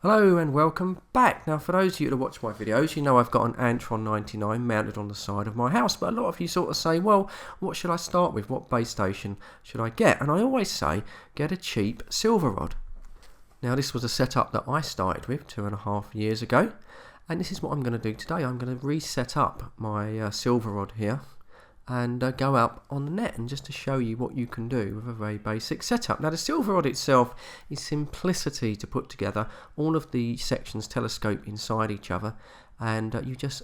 Hello and welcome back. Now for those of you that watch my videos, you know I've got an Antron 99 mounted on the side of my house, but a lot of you sort of say, well, what should I start with? What base station should I get? And I always say, get a cheap silver rod. Now this was a setup that I started with 2.5 years ago, and this is what I'm going to do today. I'm going to reset up my silver rod here and go up on the net, and just to show you what you can do with a very basic setup. Now the silver rod itself is simplicity to put together. All of the sections telescope inside each other, and you just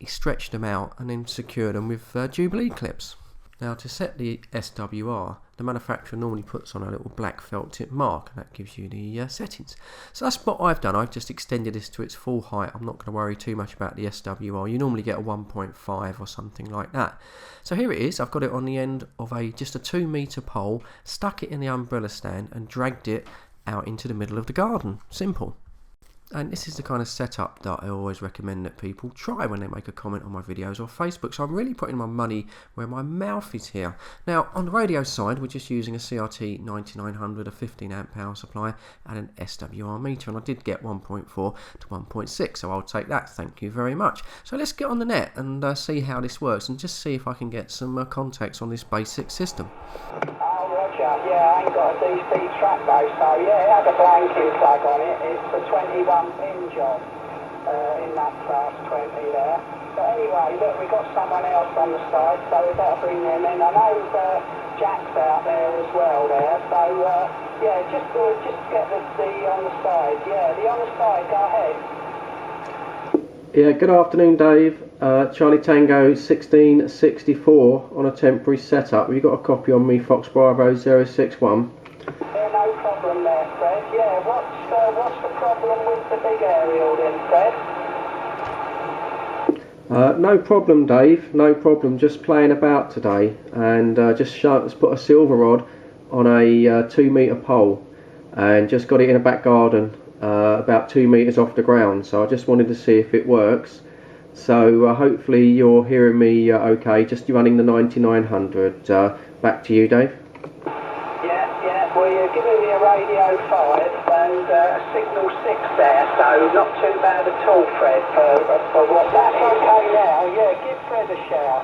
stretch them out and then secure them with Jubilee clips. Now to set the SWR, the manufacturer normally puts on a little black felt tip mark, and that gives you the settings. So that's what I've done. I've just extended this to its full height. I'm not going to worry too much about the SWR. You normally get a 1.5 or something like that. So here it is. I've got it on the end of just a 2-meter pole, stuck it in the umbrella stand and dragged it out into the middle of the garden. Simple. And this is the kind of setup that I always recommend that people try when they make a comment on my videos or Facebook. So I'm really putting my money where my mouth is here. Now on the radio side, we're just using a CRT 9900, a 15 amp power supply and an SWR meter. And I did get 1.4 to 1.6, so I'll take that. Thank you very much. So let's get on the net and see how this works, and just see if I can get some contacts on this basic system. Yeah, I ain't got a DC track though, so yeah, it had a blanking plug on it. It's a 21 pin job in that class 20 there. But anyway, look, we've got someone else on the side, so we better bring them in. I know Jack's out there as well there, so yeah, just get the on the side. Yeah, the on the side, go ahead. Yeah, good afternoon Dave. Charlie Tango 1664 on a temporary setup. Have you got a copy on me, Fox Bravo 061? Yeah, no problem there, Fred. Yeah, what's the problem with the big aerial then, Fred? No problem Dave, no problem. Just playing about today, and just put a silver rod on a 2-meter pole and just got it in a back garden about 2 meters off the ground. So I just wanted to see if it works. So hopefully you're hearing me okay. Just running the 9900. Back to you, Dave. Yeah, well you're giving me a radio 5 and a signal 6 there, so not too bad at all, Fred, for what that is. Okay now, yeah, give Fred a shout.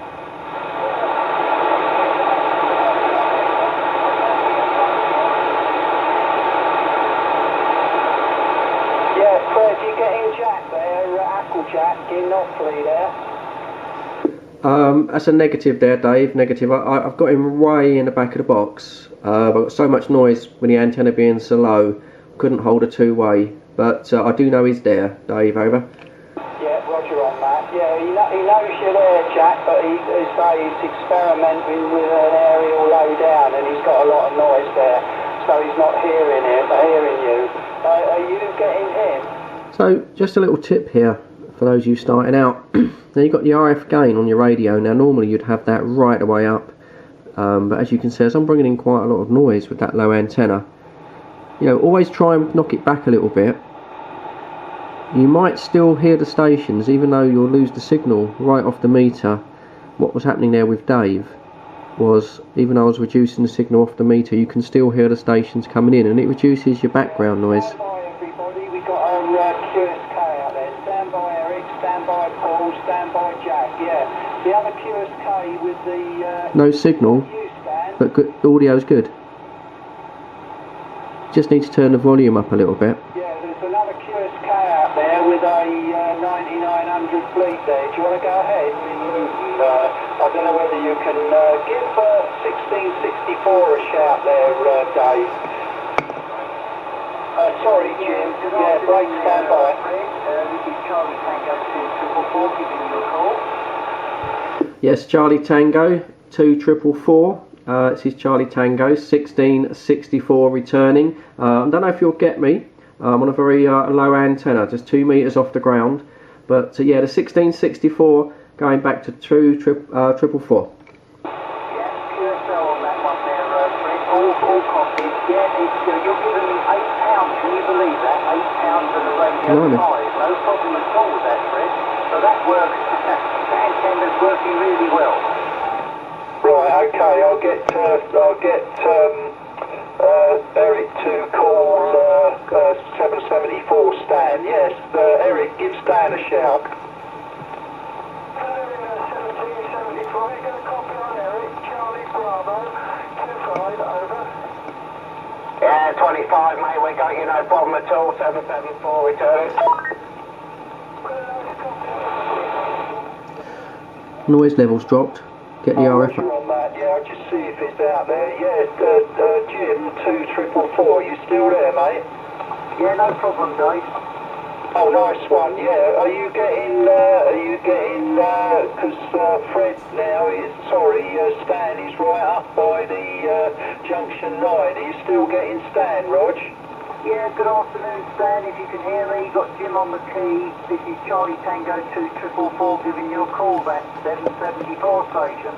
Yeah, Fred, you getting Jack there, Applejack in Knockley there? That's a negative there, Dave. Negative. I've got him way in the back of the box. I've got so much noise with the antenna being so low, couldn't hold a two-way. But I do know he's there, Dave. Over. Yeah, roger on that. Yeah, he knows you're there, Jack, but he's experimenting with an aerial low down, and he's got a lot of noise there, so he's not hearing you. Are you getting him? So, just a little tip here for those of you starting out. Now you've got the RF gain on your radio. Now normally you'd have that right the way up, but as you can see, as I'm bringing in quite a lot of noise with that low antenna, you know, always try and knock it back a little bit. You might still hear the stations even though you'll lose the signal right off the meter. What was happening there with Dave was, even though I was reducing the signal off the meter, you can still hear the stations coming in, and it reduces your background noise. Stand by everybody, we got our QSK out there. Stand by Eric, stand by Paul, stand by Jack. Yeah, the other QSK with the no signal, but good, audio's good. Just need to turn the volume up a little bit. Yeah, there's another QSK out there with a 9900 fleet there. Do you want to go ahead? I don't know whether you can give 1664 a shout there, Dave. Sorry, Jim. Yeah, break, stand by. This is Charlie Tango 2444 giving you a call. Yes, Charlie Tango 2444. This is Charlie Tango 1664 returning. I don't know if you'll get me. I'm on a very low antenna, just 2 meters off the ground. But yeah, the 1664 going back to 444. Yeah, QSL on that one there, Fred. All copies. Yeah, you're giving me £8. Can you believe that? £8 for the radio 5. No problem at all with that, Fred. So that works. The antenna's working really well. Right, okay, I'll get Eric to call 774 stand shout. 1773, get a copy on Eric, Charlie Bravo, 25, over. Yeah, 25, mate, we got you, no problem at all, 774 returning. Noise levels dropped. Get the RF. On that, yeah, I'll just see if it's out there. Yeah, Jim 2444, you still there, mate? Yeah, no problem, Dave. Oh, nice one. Yeah, are you getting? Because Fred now is Stan is right up by the junction 9. Are you still getting Stan, Rog? Yeah, good afternoon, Stan. If you can hear me, got Jim on the key. This is Charlie Tango 2444 giving you a call back, 774 station.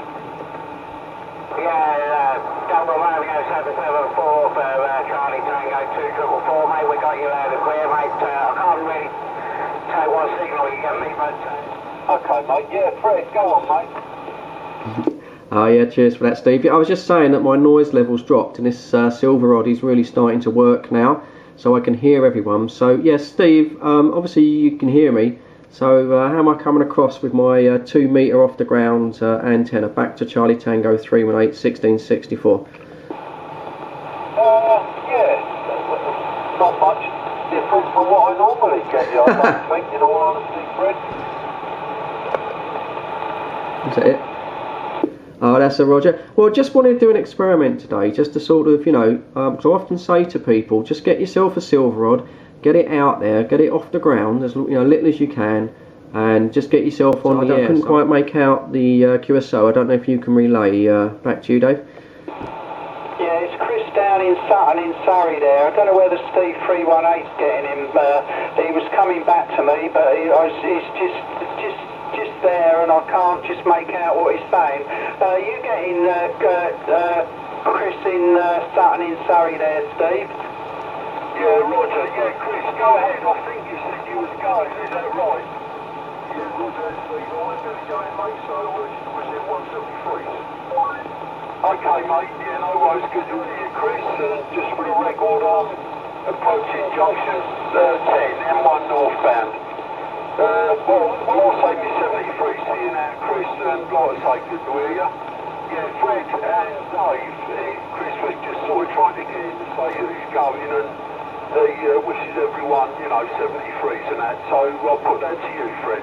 Yeah, Double Romeo 774 for Charlie Tango 2444, mate. We got you loud and clear, mate. I can't really tell what signal you get me, but... Okay, mate. Yeah, Fred, go on, mate. Oh yeah, cheers for that, Steve. I was just saying that my noise levels dropped and this silver rod is really starting to work now, so I can hear everyone. So yeah, Steve, obviously you can hear me. So how am I coming across with my 2 metre off the ground antenna back to Charlie Tango 318 1664? Yeah, not much different from what I normally get you, I don't think, in all honesty, Fred. Is that it? Oh, that's a Roger. Well, just wanted to do an experiment today, just to sort of, you know, because I often say to people, just get yourself a silver rod, get it out there, get it off the ground as little as you can, and just get yourself on the air. I couldn't quite make out the QSO. I don't know if you can relay back to you, Dave. Yeah, it's Chris down in Sutton in Surrey there. I don't know whether Steve 318's getting him. He was coming back to me, but he's just there, and I can't just make out what he's saying. You getting Chris in Sutton in Surrey there, Steve? Yeah, Roger. Yeah, Chris, go ahead. I think you said you was going. Is that right? Yeah, Roger. Steve, I'm going to go in, mate. So was it 173? Okay, mate. Yeah, no worries. Good to hear, Chris. Just for the record, I'm approaching junction 10, M1 northbound. Well, I'll say me 73, seeing out Chris, and like I say, good to hear you. Yeah, Fred and Dave, Chris was just sort of trying to get in to say that he's going, and he wishes everyone, 73s and that, so I'll put that to you, Fred.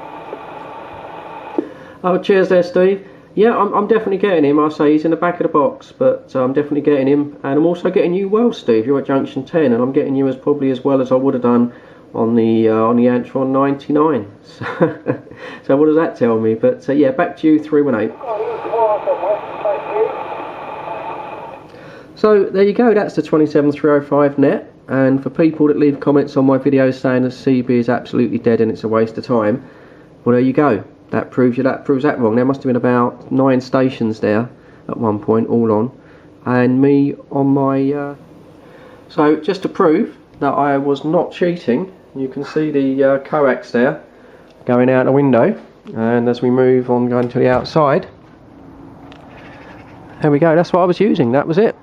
Oh, cheers there, Steve. Yeah, I'm definitely getting him. I'll say he's in the back of the box, but I'm definitely getting him, and I'm also getting you well, Steve. You're at junction 10, and I'm getting you probably as well as I would have done on the Antron 99. So what does that tell me? But yeah, back to you, 318. So there you go, that's the 27305 net, and for people that leave comments on my videos saying the CB is absolutely dead and it's a waste of time, well, there you go. That proves that wrong. There must have been about 9 stations there at one point, all on, and me on my so just to prove that I was not cheating, you can see the coax there going out the window, and as we move on going to the outside, there we go, that's what I was using, that was it.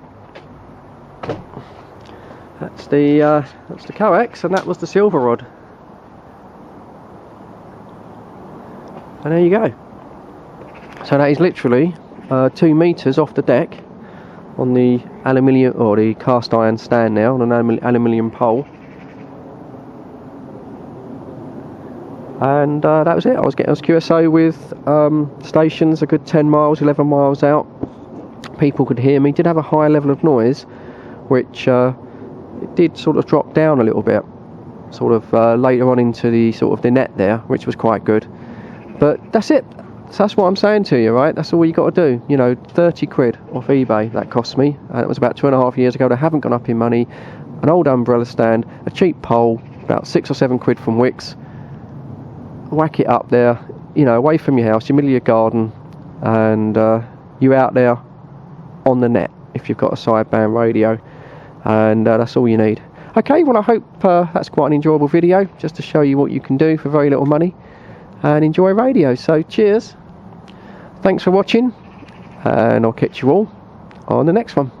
That's the coax, and that was the silver rod. And there you go. So that is literally 2 metres off the deck on the aluminium, or the cast iron stand now, on an aluminium pole. And that was it. I was getting QSO with stations a good 10 miles, 11 miles out. People could hear me. Did have a high level of noise, which it did sort of drop down a little bit, sort of later on into the sort of the net there, which was quite good. But that's it. So that's what I'm saying to you, right? That's all you got to do. 30 quid off eBay that cost me, and it was about 2.5 years ago. They haven't gone up in money. An old umbrella stand, a cheap pole, about 6 or 7 quid from Wix. Whack it up there, away from your house, your middle of your garden, and you out there on the net if you've got a sideband radio, and that's all you need. Okay, well, I hope that's quite an enjoyable video, just to show you what you can do for very little money and enjoy radio. So cheers, thanks for watching, and I'll catch you all on the next one.